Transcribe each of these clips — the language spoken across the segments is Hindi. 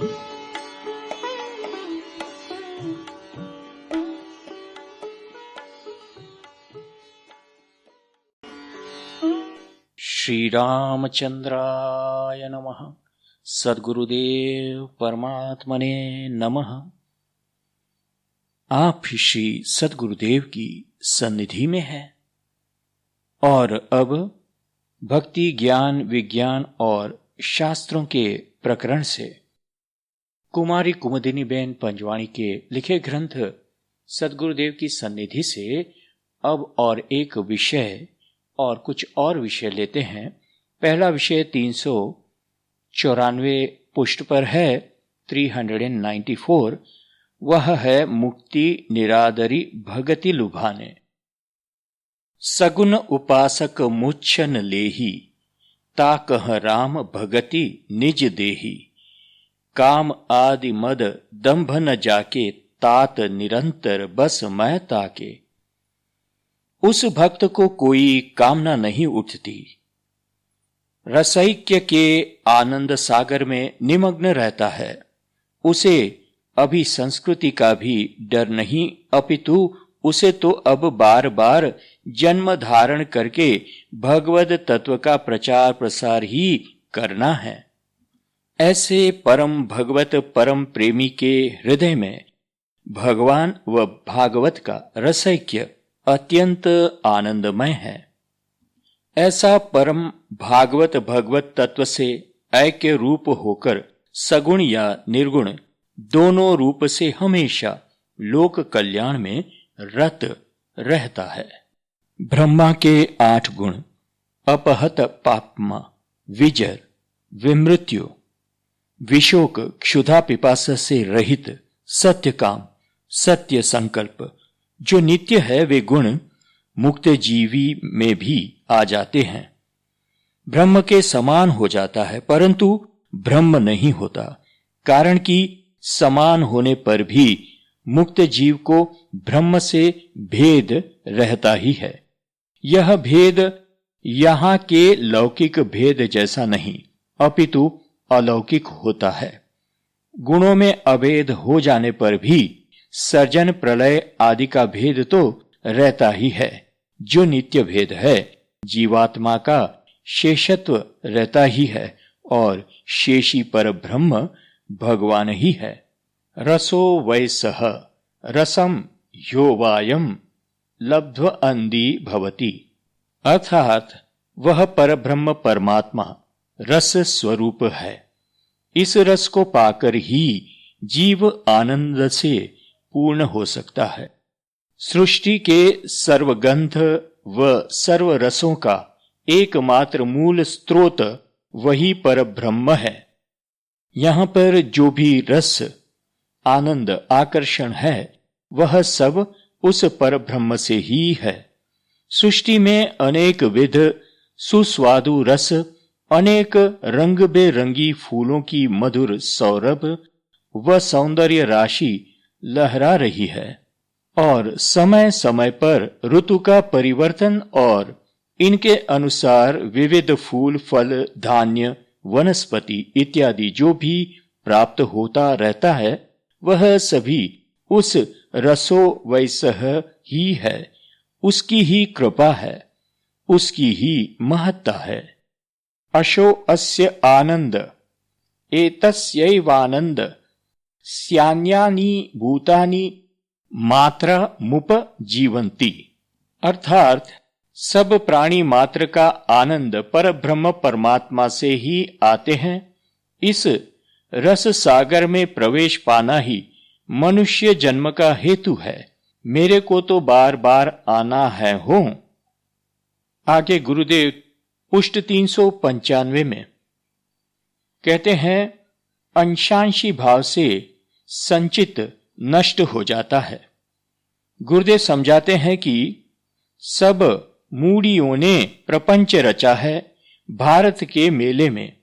श्री रामचंद्राय नमः। सद्गुरुदेव परमात्मने नमः। आप श्री सद्गुरुदेव की सन्निधि में हैं और अब भक्ति, ज्ञान, विज्ञान और शास्त्रों के प्रकरण से कुमारी कुमुदिनी बेन पंजवाणी के लिखे ग्रंथ सद्गुरुदेव की सन्निधि से अब और एक विषय और कुछ और विषय लेते हैं। पहला विषय 394 पुष्ट पर है, 394। वह है मुक्ति निरादरी भगति लुभाने। सगुन उपासक मुच्छन लेही, ताकह राम भगति निज देही। काम आदि मद दंभ न जाके, तात निरंतर बस मैं ताके। उस भक्त को कोई कामना नहीं उठती, रसैक्य के आनंद सागर में निमग्न रहता है। उसे अभी संस्कृति का भी डर नहीं, अपितु उसे तो अब बार बार जन्म धारण करके भगवद तत्व का प्रचार प्रसार ही करना है। ऐसे परम भगवत परम प्रेमी के हृदय में भगवान व भागवत का रसैक्य अत्यंत आनंदमय है। ऐसा परम भागवत भगवत तत्व से ऐक्य रूप होकर सगुण या निर्गुण दोनों रूप से हमेशा लोक कल्याण में रत रहता है। ब्रह्मा के 8 गुण अपहत पापमा, विजर, विमृत्यु, विशोक, क्षुधा पिपासा से रहित, सत्य काम, सत्य संकल्प जो नित्य है, वे गुण मुक्त जीवी में भी आ जाते हैं। ब्रह्म के समान हो जाता है, परंतु ब्रह्म नहीं होता, कारण कि समान होने पर भी मुक्त जीव को ब्रह्म से भेद रहता ही है। यह भेद यहाँ के लौकिक भेद जैसा नहीं, अपितु अलौकिक होता है। गुणों में अभेद हो जाने पर भी सर्जन प्रलय आदि का भेद तो रहता ही है। जो नित्य भेद है, जीवात्मा का शेषत्व रहता ही है और शेषी पर ब्रह्म भगवान ही है। रसो वैसह रसम यो वायम लब्ध्व अंदी भवति, अर्थात वह परब्रह्म परमात्मा रस स्वरूप है। इस रस को पाकर ही जीव आनंद से पूर्ण हो सकता है। सृष्टि के सर्वगंध व सर्व रसों का एकमात्र मूल स्रोत वही परब्रह्म है। यहाँ पर जो भी रस, आनंद, आकर्षण है, वह सब उस परब्रह्म से ही है। सृष्टि में अनेक विध सुस्वादु रस, अनेक रंग बेरंगी फूलों की मधुर सौरभ व सौंदर्य राशि लहरा रही है और समय समय पर ऋतु का परिवर्तन और इनके अनुसार विविध फूल, फल, धान्य, वनस्पति इत्यादि जो भी प्राप्त होता रहता है, वह सभी उस रसो वैसह ही है। उसकी ही कृपा है, उसकी ही महत्ता है। अशो अस्य आनंद एतस्यैवानंद स्यान्यानि भूतानि मात्रा मुप जीवंती, अर्थात सब प्राणी मात्र का आनंद परब्रह्म परमात्मा से ही आते हैं। इस रस सागर में प्रवेश पाना ही मनुष्य जन्म का हेतु है। मेरे को तो बार बार आना है हो। आगे गुरुदेव पुष्ट 395 में कहते हैं, अंशांशी भाव से संचित नष्ट हो जाता है। गुरुदेव समझाते हैं कि सब मूढ़ियों ने प्रपंच रचा है। भारत के मेले में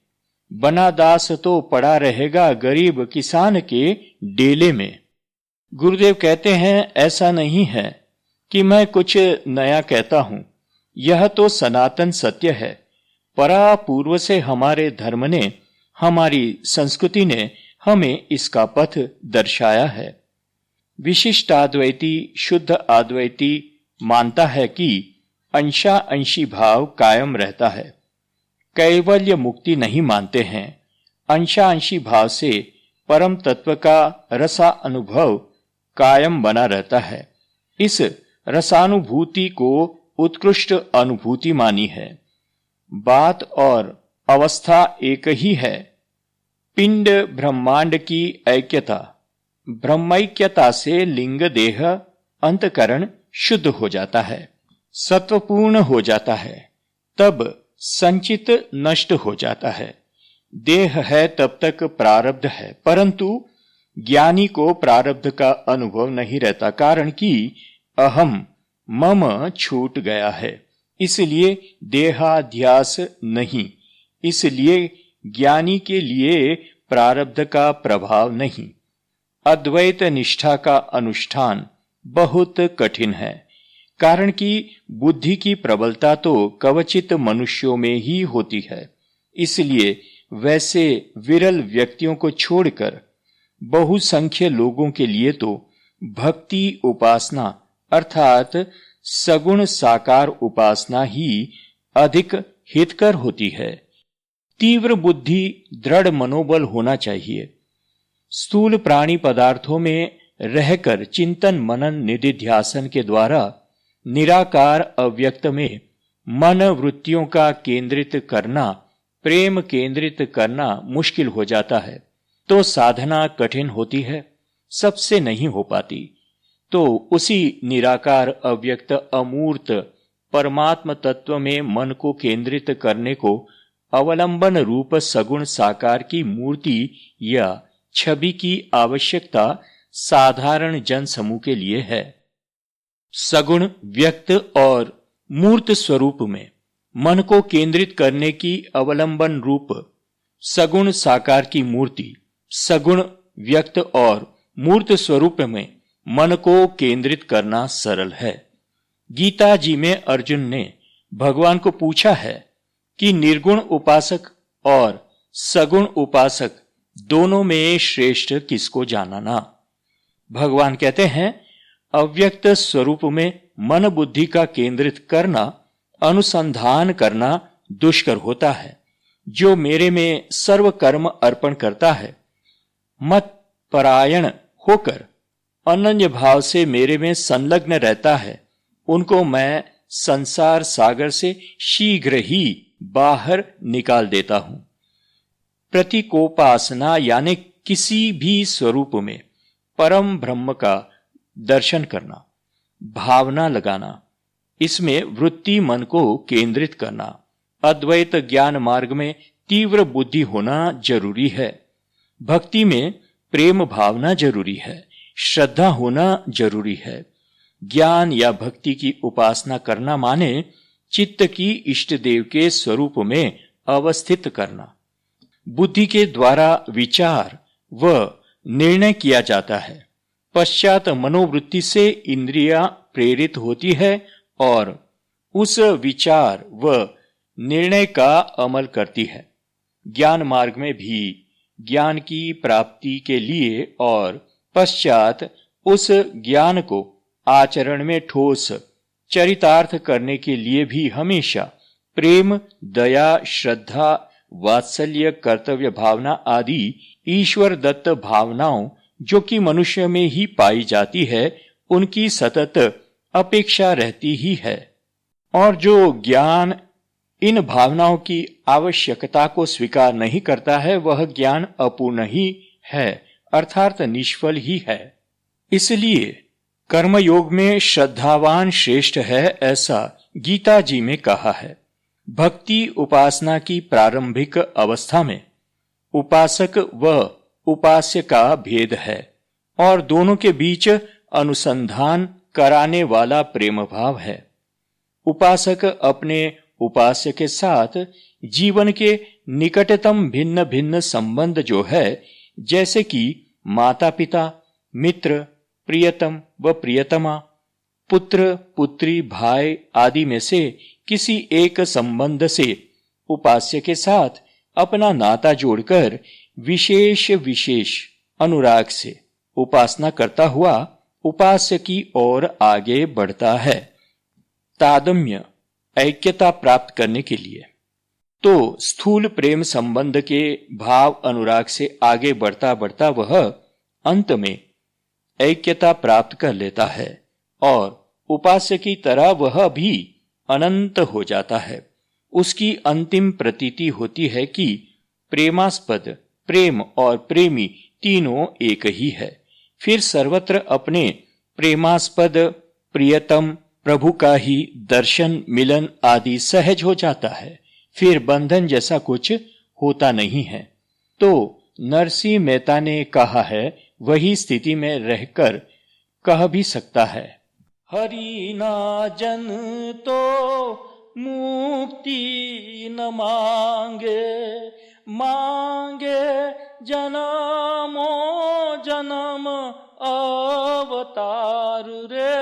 बना दास तो पड़ा रहेगा गरीब किसान के डेले में। गुरुदेव कहते हैं, ऐसा नहीं है कि मैं कुछ नया कहता हूं, यह तो सनातन सत्य है। परापूर्व से हमारे धर्म ने, हमारी संस्कृति ने हमें इसका पथ दर्शाया है। विशिष्टाद्वैती शुद्ध अद्वैती मानता है कि अंशांशी भाव कायम रहता है। कैवल्य मुक्ति नहीं मानते हैं। अंशांशी भाव से परम तत्व का रसा अनुभव कायम बना रहता है। इस रसानुभूति को उत्कृष्ट अनुभूति मानी है। बात और अवस्था एक ही है। पिंड ब्रह्मांड की ऐक्यता, ब्रह्मैक्यता से लिंग देह अंतकरण शुद्ध हो जाता है, सत्वपूर्ण हो जाता है, तब संचित नष्ट हो जाता है। देह है तब तक प्रारब्ध है, परंतु ज्ञानी को प्रारब्ध का अनुभव नहीं रहता, कारण कि अहम मम छूट गया है। इसलिए देहाध्यास नहीं, इसलिए ज्ञानी के लिए प्रारब्ध का प्रभाव नहीं। अद्वैत निष्ठा का अनुष्ठान बहुत कठिन है, कारण कि बुद्धि की प्रबलता तो कवचित मनुष्यों में ही होती है। इसलिए वैसे विरल व्यक्तियों को छोड़कर बहुसंख्य लोगों के लिए तो भक्ति उपासना अर्थात सगुण साकार उपासना ही अधिक हितकर होती है। तीव्र बुद्धि, दृढ़ मनोबल होना चाहिए। स्थूल प्राणी पदार्थों में रहकर चिंतन मनन निधिध्यासन के द्वारा निराकार अव्यक्त में मन वृत्तियों का केंद्रित करना, प्रेम केंद्रित करना मुश्किल हो जाता है, तो साधना कठिन होती है, सबसे नहीं हो पाती। तो उसी निराकार अव्यक्त अमूर्त परमात्म तत्व में मन को केंद्रित करने को अवलंबन रूप सगुण साकार की मूर्ति या छवि की आवश्यकता साधारण जन समूह के लिए है। सगुण व्यक्त और मूर्त स्वरूप में मन को केंद्रित करने की अवलंबन रूप सगुण साकार की मूर्ति, सगुण व्यक्त और मूर्त स्वरूप में मन को केंद्रित करना सरल है। गीता जी में अर्जुन ने भगवान को पूछा है कि निर्गुण उपासक और सगुण उपासक दोनों में श्रेष्ठ किसको जानना। भगवान कहते हैं, अव्यक्त स्वरूप में मन बुद्धि का केंद्रित करना, अनुसंधान करना दुष्कर होता है। जो मेरे में सर्व कर्म अर्पण करता है, मत परायण होकर अनन्य भाव से मेरे में संलग्न रहता है, उनको मैं संसार सागर से शीघ्र ही बाहर निकाल देता हूं। प्रतीकोपासना यानी किसी भी स्वरूप में परम ब्रह्म का दर्शन करना, भावना लगाना, इसमें वृत्ति मन को केंद्रित करना। अद्वैत ज्ञान मार्ग में तीव्र बुद्धि होना जरूरी है। भक्ति में प्रेम भावना जरूरी है, श्रद्धा होना जरूरी है। ज्ञान या भक्ति की उपासना करना माने चित्त की इष्ट देव के स्वरूप में अवस्थित करना। बुद्धि के द्वारा विचार व निर्णय किया जाता है, पश्चात मनोवृत्ति से इंद्रियां प्रेरित होती है और उस विचार व निर्णय का अमल करती है। ज्ञान मार्ग में भी ज्ञान की प्राप्ति के लिए और पश्चात उस ज्ञान को आचरण में ठोस चरितार्थ करने के लिए भी हमेशा प्रेम, दया, श्रद्धा, वात्सल्य, कर्तव्य भावना आदि ईश्वर दत्त भावनाओं जो कि मनुष्य में ही पाई जाती है, उनकी सतत अपेक्षा रहती ही है। और जो ज्ञान इन भावनाओं की आवश्यकता को स्वीकार नहीं करता है, वह ज्ञान अपूर्ण ही है, अर्थात निष्फल ही है। इसलिए कर्मयोग में श्रद्धावान श्रेष्ठ है, ऐसा गीता जी में कहा है। भक्ति उपासना की प्रारंभिक अवस्था में उपासक व उपास्य का भेद है और दोनों के बीच अनुसंधान कराने वाला प्रेम भाव है। उपासक अपने उपास्य के साथ जीवन के निकटतम भिन्न भिन्न संबंध जो है, जैसे कि माता पिता, मित्र, प्रियतम व प्रियतमा, पुत्र पुत्री, भाई आदि में से किसी एक संबंध से उपास्य के साथ अपना नाता जोड़कर विशेष विशेष अनुराग से उपासना करता हुआ उपास्य की ओर आगे बढ़ता है। तादम्य ऐक्यता प्राप्त करने के लिए तो स्थूल प्रेम संबंध के भाव अनुराग से आगे बढ़ता बढ़ता वह अंत में ऐक्यता प्राप्त कर लेता है और उपास्य की तरह वह भी अनंत हो जाता है। उसकी अंतिम प्रतीति होती है कि प्रेमास्पद प्रेम और प्रेमी तीनों एक ही है। फिर सर्वत्र अपने प्रेमास्पद प्रियतम प्रभु का ही दर्शन मिलन आदि सहज हो जाता है। फिर बंधन जैसा कुछ होता नहीं है। तो नरसिंह मेहता ने कहा है, वही स्थिति में रहकर कह भी सकता है, हरि ना जन तो मुक्ति न मांगे, मांगे जन्मो जन्म अवतार रे,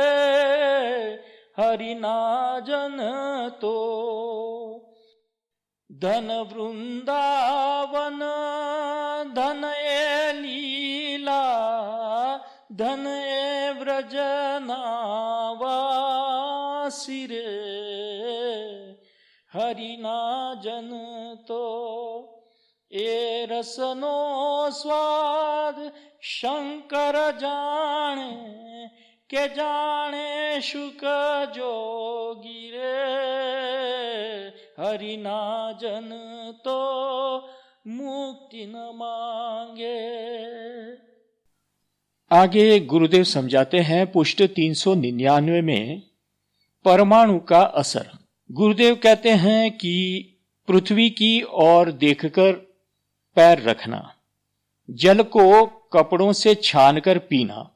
हरि ना जन तो धन वृंदावन धन ए लीला धन ए व्रज नावासी रे, हरि ना जन तो ए रसनो स्वाद शंकर जाने के जाने शुक जोगी रे, हरि ना जन तो मुक्ति न मांगे। आगे गुरुदेव समझाते हैं पुष्ट 399 में परमाणु का असर। गुरुदेव कहते हैं कि पृथ्वी की ओर देखकर पैर रखना, जल को कपड़ों से छानकर पीना,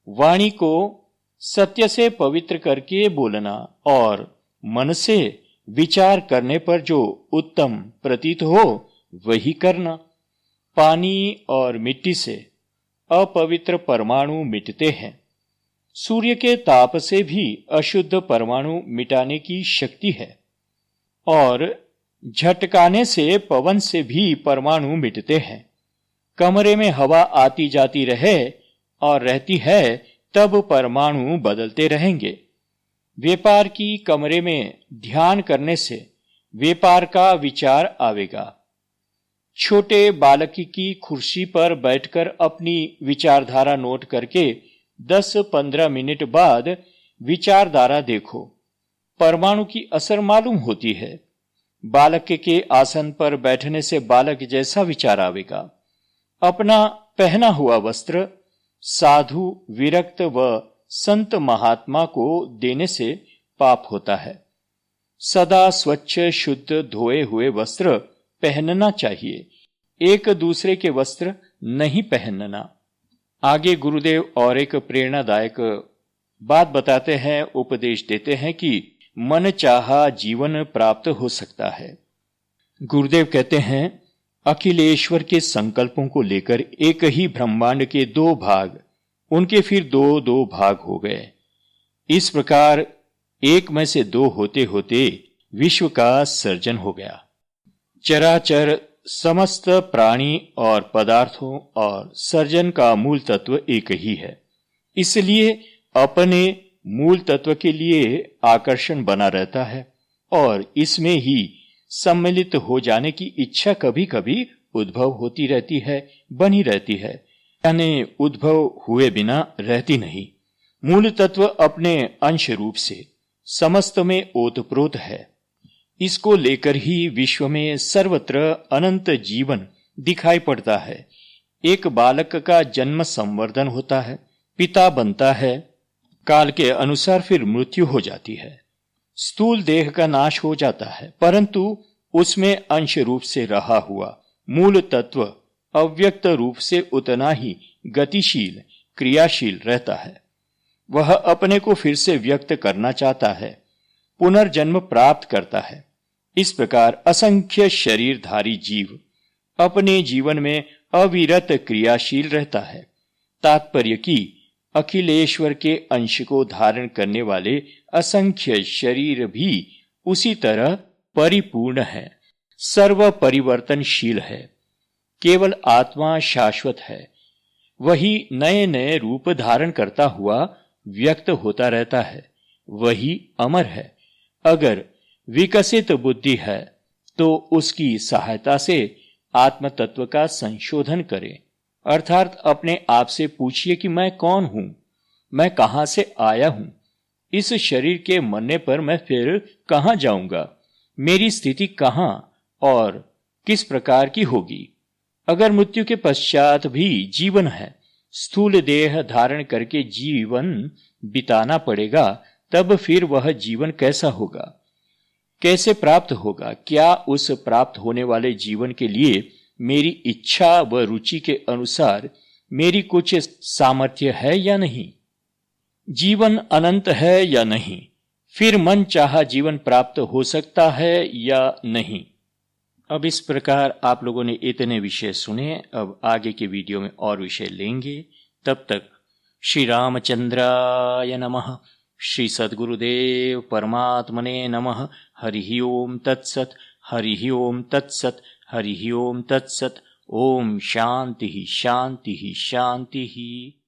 वाणी को सत्य से पवित्र करके बोलना और मन से विचार करने पर जो उत्तम प्रतीत हो वही करना। पानी और मिट्टी से अपवित्र परमाणु मिटते हैं। सूर्य के ताप से भी अशुद्ध परमाणु मिटाने की शक्ति है और झटकाने से पवन से भी परमाणु मिटते हैं। कमरे में हवा आती जाती रहे और रहती है तब परमाणु बदलते रहेंगे। व्यापार की कमरे में ध्यान करने से व्यापार का विचार आवेगा। छोटे बालक की कुर्सी पर बैठकर अपनी विचारधारा नोट करके 10-15 मिनट बाद विचारधारा देखो, परमाणु की असर मालूम होती है। बालक के आसन पर बैठने से बालक जैसा विचार आवेगा। अपना पहना हुआ वस्त्र साधु विरक्त व संत महात्मा को देने से पाप होता है। सदा स्वच्छ शुद्ध धोए हुए वस्त्र पहनना चाहिए, एक दूसरे के वस्त्र नहीं पहनना। आगे गुरुदेव और एक प्रेरणादायक बात बताते हैं, उपदेश देते हैं कि मन चाहा जीवन प्राप्त हो सकता है। गुरुदेव कहते हैं, अखिलेश्वर के संकल्पों को लेकर एक ही ब्रह्मांड के 2 भाग, उनके फिर 2-2 भाग हो गए। इस प्रकार एक में से 2 होते होते विश्व का सर्जन हो गया। चराचर समस्त प्राणी और पदार्थों और सर्जन का मूल तत्व एक ही है। इसलिए अपने मूल तत्व के लिए आकर्षण बना रहता है और इसमें ही सम्मिलित हो जाने की इच्छा कभी कभी उद्भव होती रहती है, बनी रहती है, यानी उद्भव हुए बिना रहती नहीं। मूल तत्व अपने अंश रूप से समस्त में ओतप्रोत है। इसको लेकर ही विश्व में सर्वत्र अनंत जीवन दिखाई पड़ता है। एक बालक का जन्म संवर्धन होता है, पिता बनता है, काल के अनुसार फिर मृत्यु हो जाती है। स्थूल देह का नाश हो जाता है, परंतु उसमें अंश रूप से रहा हुआ मूल तत्व अव्यक्त रूप से उतना ही गतिशील क्रियाशील रहता है। वह अपने को फिर से व्यक्त करना चाहता है, पुनर्जन्म प्राप्त करता है। इस प्रकार असंख्य शरीरधारी जीव अपने जीवन में अविरत क्रियाशील रहता है। तात्पर्य कि अखिलेश्वर के अंश को धारण करने वाले असंख्य शरीर भी उसी तरह परिपूर्ण है, सर्व परिवर्तनशील है। केवल आत्मा शाश्वत है, वही नए नए रूप धारण करता हुआ व्यक्त होता रहता है, वही अमर है। अगर विकसित बुद्धि है तो उसकी सहायता से आत्म तत्व का संशोधन करें, अर्थात अपने आप से पूछिए कि मैं कौन हूं, मैं कहां से आया हूं, इस शरीर के मरने पर मैं फिर कहां जाऊंगा, मेरी स्थिति कहां और किस प्रकार की होगी। अगर मृत्यु के पश्चात भी जीवन है, स्थूल देह धारण करके जीवन बिताना पड़ेगा, तब फिर वह जीवन कैसा होगा, कैसे प्राप्त होगा? क्या उस प्राप्त होने वाले जीवन के लिए मेरी इच्छा व रुचि के अनुसार मेरी कुछ सामर्थ्य है या नहीं? जीवन अनंत है या नहीं? फिर मन चाहा जीवन प्राप्त हो सकता है या नहीं? अब इस प्रकार आप लोगों ने इतने विषय सुने, अब आगे के वीडियो में और विषय लेंगे। तब तक श्री रामचंद्राय नमः, श्री सद्गुरुदेव परमात्मने नमः। हरि ओम तत्सत, हरि ओम तत्सत, हरि ओम तत्सत। ओम शांति शांति शांति।